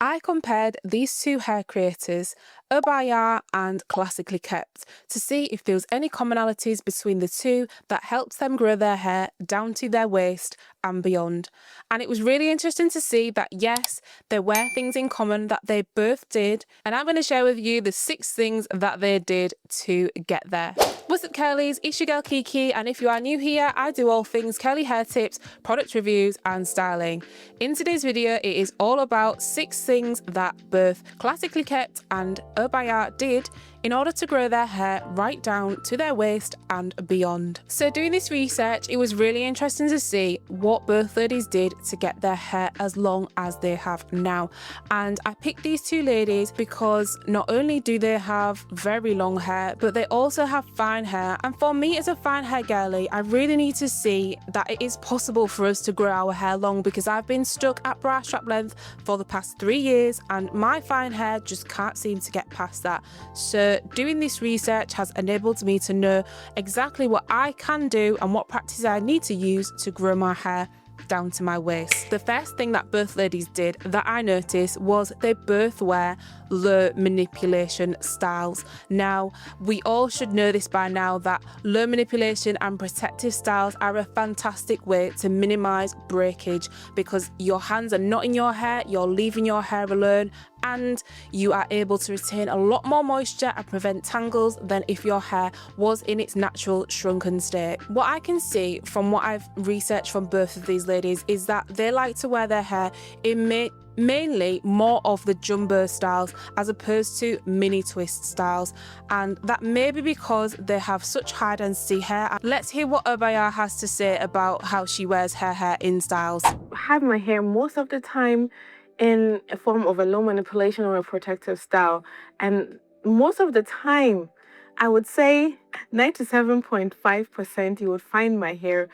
I compared these two hair creators, Obaa Yaa and Classically Kept, to see if there was any commonalities between the two that helps them grow their hair down to their waist and beyond. And it was really interesting to see that yes, there were things in common that they both did, and I'm going to share with you the 6 things that they did to get there. What's up curlies, it's your girl Kiki, and if you are new here, I do all things curly hair tips, product reviews and styling. In today's video, it is all about 6 things that both Classically Kept and Obaa Yaa did in order to grow their hair right down to their waist and beyond. So doing this research, it was really interesting to see what both ladies did to get their hair as long as they have now. And I picked these two ladies because not only do they have very long hair, but they also have fine hair. And for me as a fine hair girly, I really need to see that it is possible for us to grow our hair long, because I've been stuck at bra strap length for the past 3 years and my fine hair just can't seem to get past that. So doing this research has enabled me to know exactly what I can do and what practices I need to use to grow my hair down to my waist. The first thing that both ladies did that I noticed was they both wear low manipulation styles. Now, we all should know this by now, that low manipulation and protective styles are a fantastic way to minimize breakage, because your hands are not in your hair, you're leaving your hair alone, and you are able to retain a lot more moisture and prevent tangles than if your hair was in its natural shrunken state. What I can see from what I've researched from both of these ladies is that they like to wear their hair in mainly more of the jumbo styles as opposed to mini twist styles, and that may be because they have such high density hair. Let's hear what Obaa Yaa has to say about how she wears her hair in styles. I have my hair most of the time in a form of a low manipulation or a protective style, and most of the time I would say 97.5% you would find my hair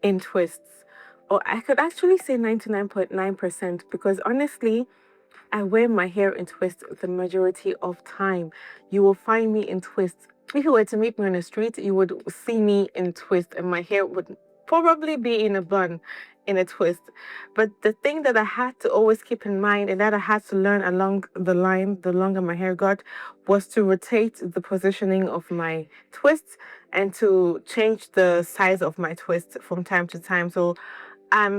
in twists, or I could actually say 99.9%, because honestly I wear my hair in twists the majority of time. You will find me in twists. If you were to meet me on the street, you would see me in twists, and my hair would probably be in a bun, in a twist. But the thing that I had to always keep in mind, and that I had to learn along the line the longer my hair got, was to rotate the positioning of my twists and to change the size of my twist from time to time. So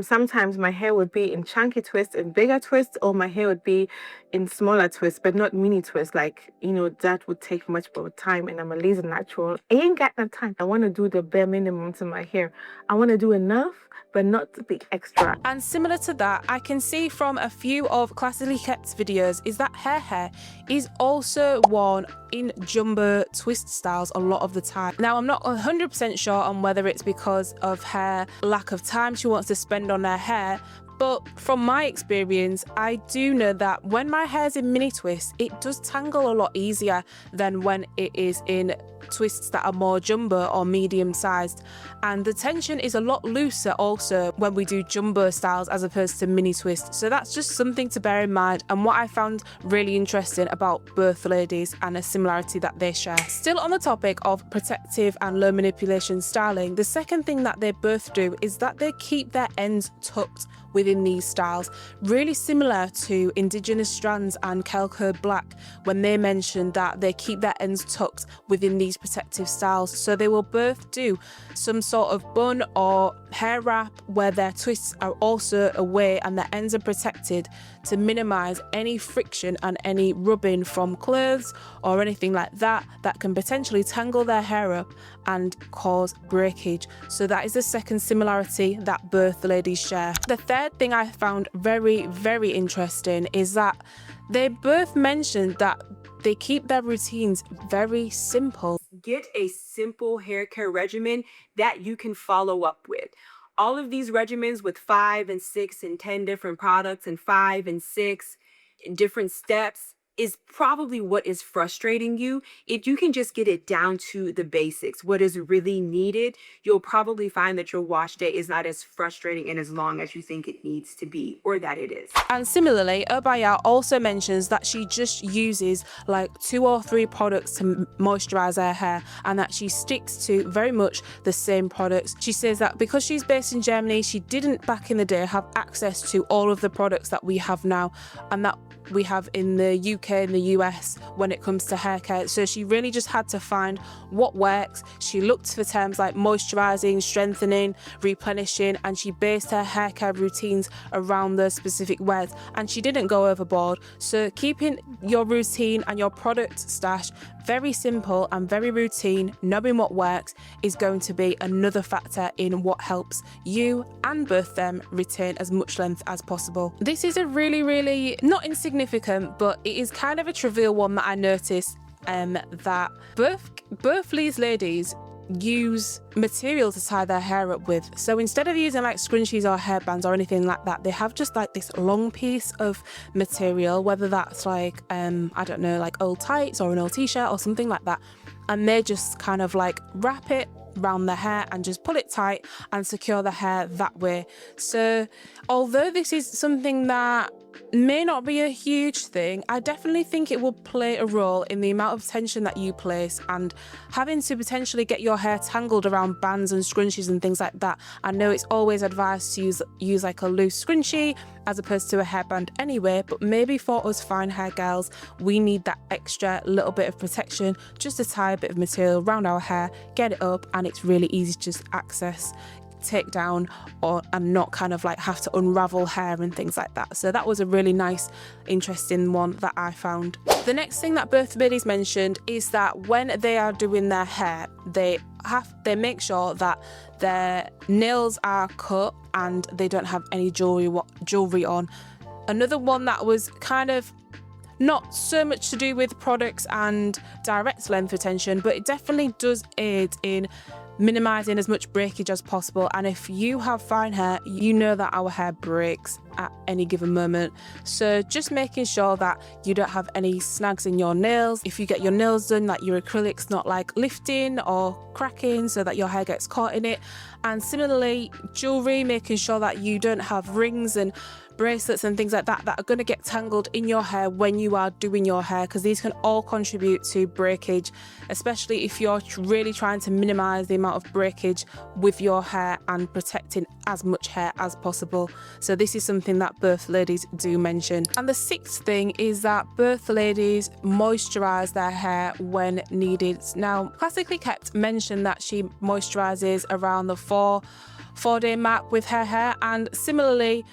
sometimes my hair would be in chunky twists and bigger twists, or my hair would be in smaller twists, but not mini twists. Like, that would take much more time, and I'm a lazy natural. I ain't got no time. I want to do the bare minimum to my hair. I want to do enough, but not to be extra. And similar to that, I can see from a few of Classically Kept's videos is that her hair is also worn in jumbo twist styles a lot of the time. Now, I'm not 100% sure on whether it's because of her lack of time she wants to spend on her hair, but from my experience, I do know that when my hair's in mini twists, it does tangle a lot easier than when it is in twists that are more jumbo or medium sized, and the tension is a lot looser also when we do jumbo styles as opposed to mini twists. So that's just something to bear in mind, and what I found really interesting about both ladies and a similarity that they share. Still on the topic of protective and low manipulation styling, the second thing that they both do is that they keep their ends tucked within these styles, really similar to Indigenous Strands and Kelco Black when they mentioned that they keep their ends tucked within these protective styles. So they will both do some sort of bun or hair wrap where their twists are also away and their ends are protected to minimize any friction and any rubbing from clothes or anything like that that can potentially tangle their hair up and cause breakage. So that is the second similarity that both ladies share. The third thing I found very, very interesting is that they both mentioned that they keep their routines very simple. Get a simple hair care regimen that you can follow up with. All of these regimens with 5 and 6 and 10 different products and 5 and 6 different steps is probably what is frustrating you. If you can just get it down to the basics, what is really needed, you'll probably find that your wash day is not as frustrating and as long as you think it needs to be, or that it is. And similarly, Obaa Yaa also mentions that she just uses like 2 or 3 products to moisturize her hair, and that she sticks to very much the same products. She says that because she's based in Germany, she didn't back in the day have access to all of the products that we have now, and that we have in the UK and the US when it comes to hair care. So she really just had to find what works. She looked for terms like moisturizing, strengthening, replenishing, and she based her hair care routines around those specific words, and she didn't go overboard. So keeping your routine and your product stash very simple and very routine, knowing what works, is going to be another factor in what helps you and both them retain as much length as possible. This is a really not insignificant, but it is kind of a trivial one that I noticed, that both these ladies use material to tie their hair up with. So instead of using like scrunchies or hairbands or anything like that, they have just like this long piece of material, whether that's like I don't know, like old tights or an old t-shirt or something like that, and they just kind of like wrap it around the hair and just pull it tight and secure the hair that way. So although this is something that may not be a huge thing, I definitely think it will play a role in the amount of tension that you place, and having to potentially get your hair tangled around bands and scrunchies and things like that. I know it's always advised to use like a loose scrunchie as opposed to a hairband anyway, but maybe for us fine hair girls, we need that extra little bit of protection, just to tie a bit of material around our hair, get it up, and it's really easy to just access, take down, and not kind of like have to unravel hair and things like that. So that was a really nice, interesting one that I found. The next thing that both ladies mentioned is that when they are doing their hair, they make sure that their nails are cut and they don't have any jewelry on. Another one that was kind of not so much to do with products and direct length retention, but it definitely does aid in minimizing as much breakage as possible. And if you have fine hair, you know that our hair breaks at any given moment. So just making sure that you don't have any snags in your nails. If you get your nails done, that your acrylic's not like lifting or cracking so that your hair gets caught in it. And similarly, jewelry, making sure that you don't have rings and bracelets and things like that that are going to get tangled in your hair when you are doing your hair, because these can all contribute to breakage, especially if you're really trying to minimize the amount of breakage with your hair and protecting as much hair as possible. So this is something that both ladies do mention. And the sixth thing is that both ladies moisturize their hair when needed. Now, Classically Kept mentioned that she moisturizes around the four-day mark with her hair, and similarly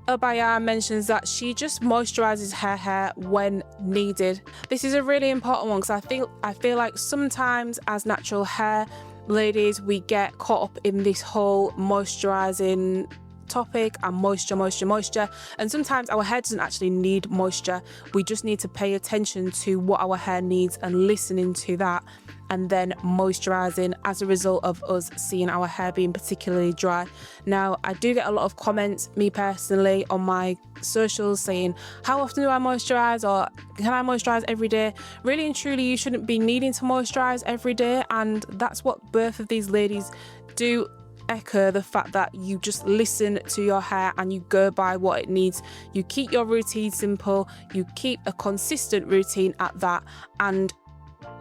Obaa Yaa mentions that she just moisturizes her hair when needed. This is a really important one because I feel like sometimes as natural hair ladies, we get caught up in this whole moisturizing topic and moisture, and sometimes our hair doesn't actually need moisture. We just need to pay attention to what our hair needs and listening to that, and then moisturizing as a result of us seeing our hair being particularly dry. Now, I do get a lot of comments, me personally, on my socials saying, how often do I moisturize, or can I moisturize every day? Really and truly, you shouldn't be needing to moisturize every day, and that's what both of these ladies do echo, the fact that you just listen to your hair and you go by what it needs. You keep your routine simple, you keep a consistent routine at that, and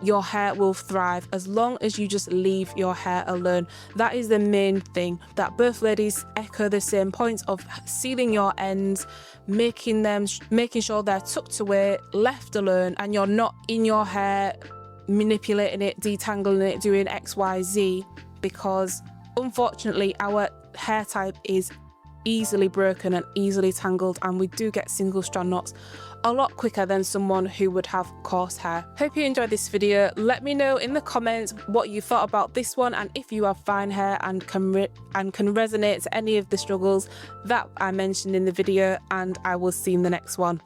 your hair will thrive as long as you just leave your hair alone. That is the main thing, that both ladies echo the same points of sealing your ends, making sure they're tucked away, left alone, and you're not in your hair manipulating it, detangling it, doing XYZ, because unfortunately our hair type is easily broken and easily tangled, and we do get single strand knots a lot quicker than someone who would have coarse hair. Hope you enjoyed this video. Let me know in the comments what you thought about this one, and if you have fine hair and can resonate to any of the struggles that I mentioned in the video, and I will see you in the next one.